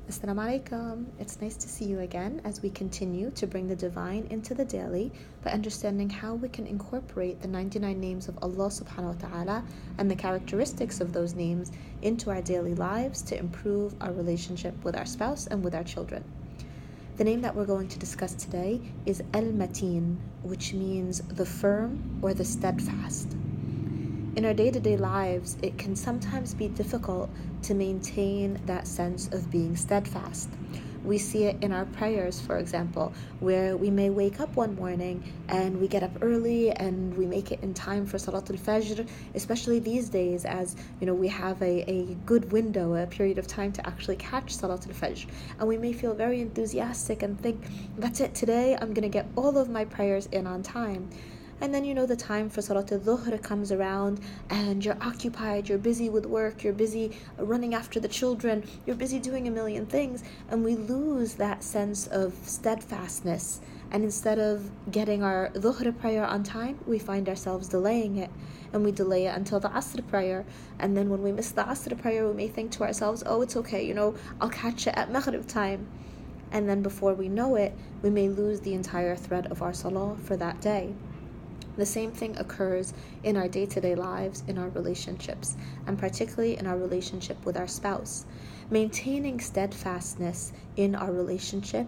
Assalamu alaikum. It's nice to see you again as we continue to bring the divine into the daily by understanding how we can incorporate the 99 names of Allah subhanahu wa ta'ala and the characteristics of those names into our daily lives to improve our relationship with our spouse and with our children. The name that we're going to discuss today is Al-Matin, which means the firm or the steadfast. In our day-to-day lives, it can sometimes be difficult to maintain that sense of being steadfast. We see it in our prayers, for example, where we may wake up one morning and we get up early and we make it in time for Salat al-Fajr, especially these days as we have a good window, a period of time to actually catch Salat al-Fajr. And we may feel very enthusiastic and think, that's it, today I'm going to get all of my prayers in on time. And then the time for Salat al-Dhuhr comes around and you're occupied, you're busy with work, you're busy running after the children, you're busy doing a million things, and we lose that sense of steadfastness. And instead of getting our Dhuhr prayer on time, we find ourselves delaying it, and we delay it until the Asr prayer. And then when we miss the Asr prayer, we may think to ourselves, oh, it's okay, I'll catch it at Maghrib time. And then before we know it, we may lose the entire thread of our Salah for that day. The same thing occurs in our day-to-day lives, in our relationships, and particularly in our relationship with our spouse. Maintaining steadfastness in our relationship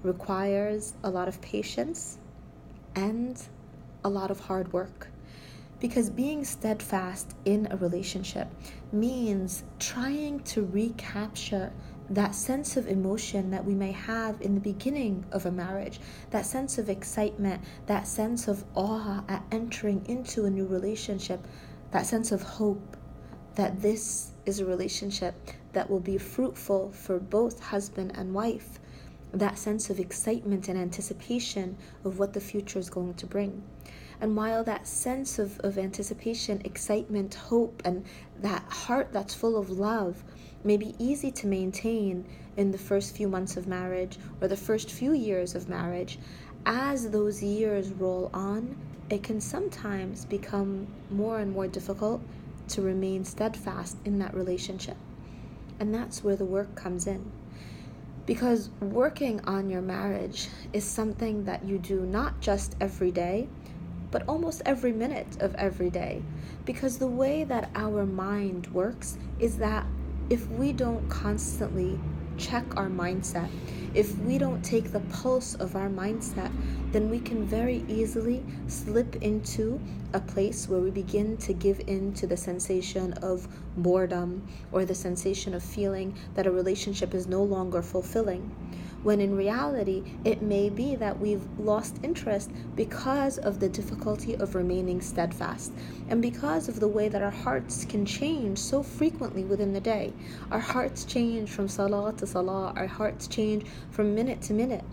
requires a lot of patience and a lot of hard work. Because being steadfast in a relationship means trying to recapture that sense of emotion that we may have in the beginning of a marriage, that sense of excitement, that sense of awe at entering into a new relationship, that sense of hope that this is a relationship that will be fruitful for both husband and wife, that sense of excitement and anticipation of what the future is going to bring. And while that sense of anticipation, excitement, hope, and that heart that's full of love may be easy to maintain in the first few months of marriage or the first few years of marriage, as those years roll on, it can sometimes become more and more difficult to remain steadfast in that relationship. And that's where the work comes in. Because working on your marriage is something that you do not just every day, but almost every minute of every day. Because the way that our mind works is that if we don't constantly check our mindset, if we don't take the pulse of our mindset, then we can very easily slip into a place where we begin to give in to the sensation of boredom or the sensation of feeling that a relationship is no longer fulfilling. When in reality, it may be that we've lost interest because of the difficulty of remaining steadfast and because of the way that our hearts can change so frequently within the day. Our hearts change from salah to salah, our hearts change from minute to minute.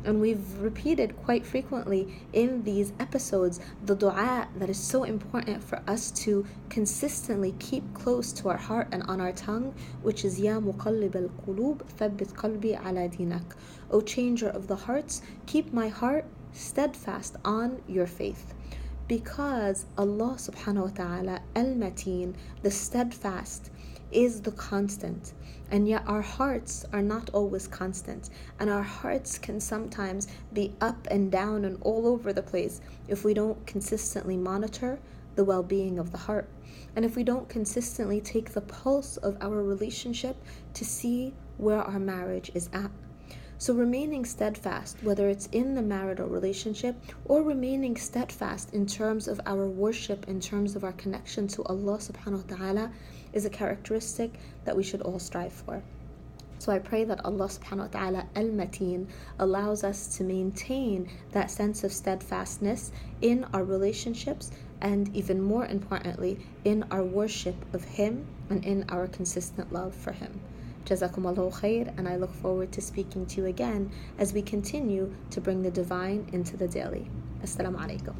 And we've repeated quite frequently in these episodes the dua that is so important for us to consistently keep close to our heart and on our tongue, which is Ya muqallib al-qulub, thabbit qalbi ala dinak. O changer of the hearts, keep my heart steadfast on your faith. Because Allah subhanahu wa ta'ala, Al-Matin, the steadfast, is the constant. And yet our hearts are not always constant. And our hearts can sometimes be up and down and all over the place if we don't consistently monitor the well-being of the heart. And if we don't consistently take the pulse of our relationship to see where our marriage is at. So remaining steadfast, whether it's in the marital relationship or remaining steadfast in terms of our worship, in terms of our connection to Allah subhanahu wa ta'ala, is a characteristic that we should all strive for. So I pray that Allah subhanahu wa ta'ala, Al-Matin, allows us to maintain that sense of steadfastness in our relationships and even more importantly, in our worship of Him and in our consistent love for Him. Jazakumullahu khair, and I look forward to speaking to you again as we continue to bring the divine into the daily. Assalamu alaikum.